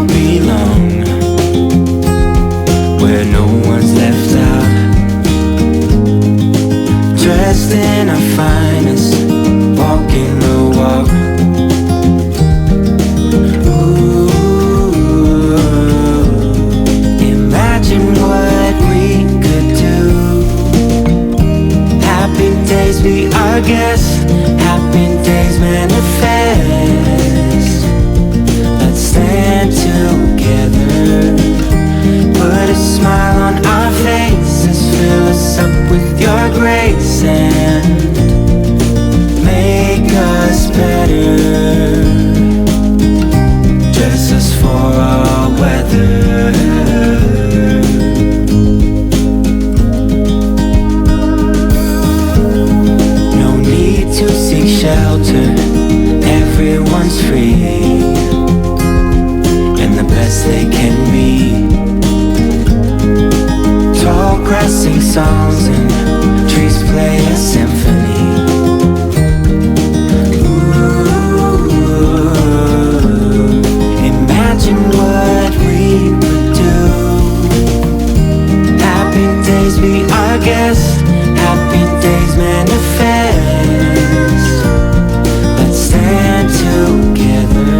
all belong, where no one's left out. Dressed in our finest, walking the walk. Ooh, imagine what we could do. Happy days be our guest, happy days manifest. Let's stand together, put a smile on our faces, fill us up with your grace and make us better. Dress us for all weather. No need to seek shelter, everyone's free, and the best they can be. Tall grass sing songs and trees play a symphony. Ooh, imagine what we could do. Happy days be our guest, happy days manifest. Let's stand together,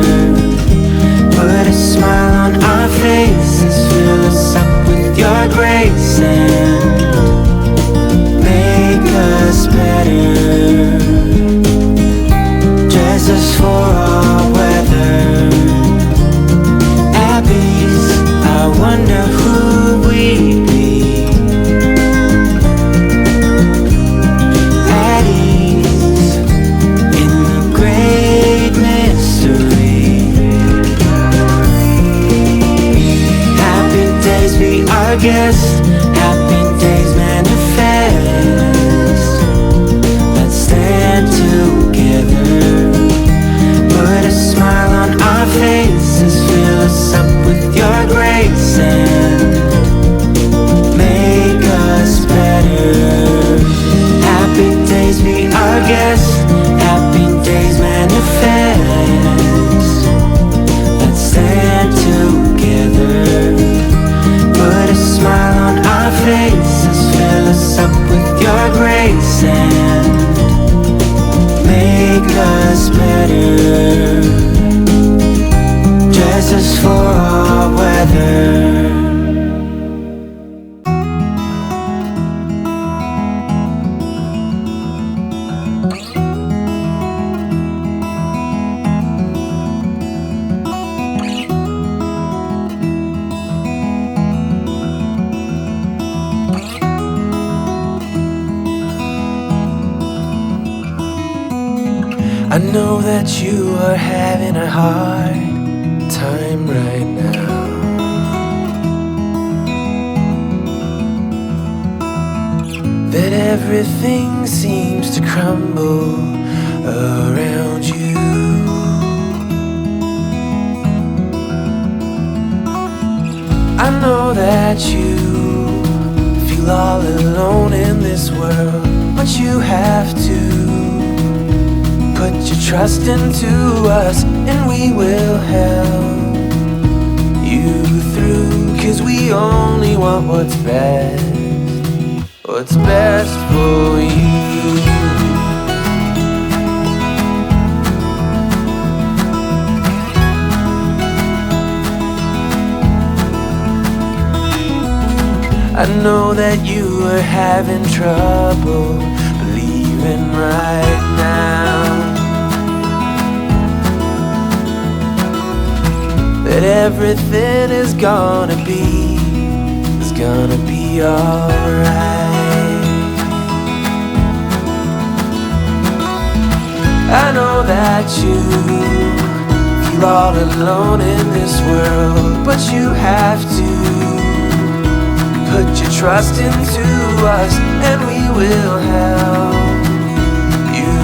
put a smile on our faces, fill us up with your grace and make us better. Dress us for all weather. Abbeys, I wonder who we'd be. At ease in the great mystery. Happy days be our guest, happy days manifest. Let's stand together, put a smile on our faces, fill us up with your grace and make us better. Happy days be our guest, happy days manifest. Let's stand together, put a smile on our faces, fill us up with your grace and make us better. Dress us for all weather. I know that you are having a hard time right now. That everything seems to crumble around you. I know that you feel all alone in this world, but you have to put your trust into us, and we will help you through. 'Cause we only want what's best for you. I know that you are having trouble believing right now that everything is gonna be alright. I know that you feel all alone in this world, but you have to put your trust into us, and we will help you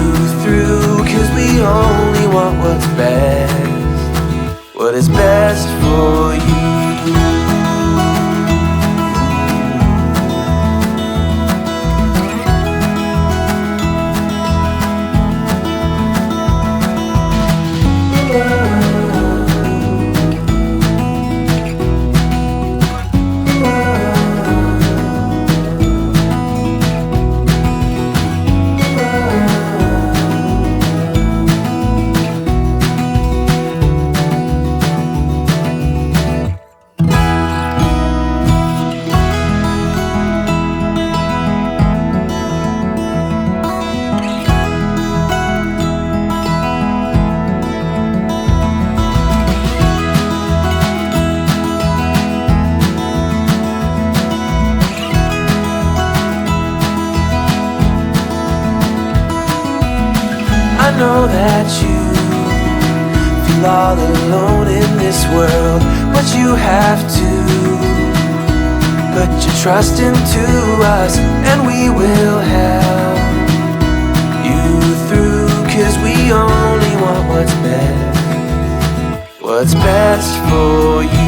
through. 'Cause we only want what's best, what is best for you. know that you feel all alone in this world, but you have to put your trust into us, and we will help you through, 'cause we only want what's best for you.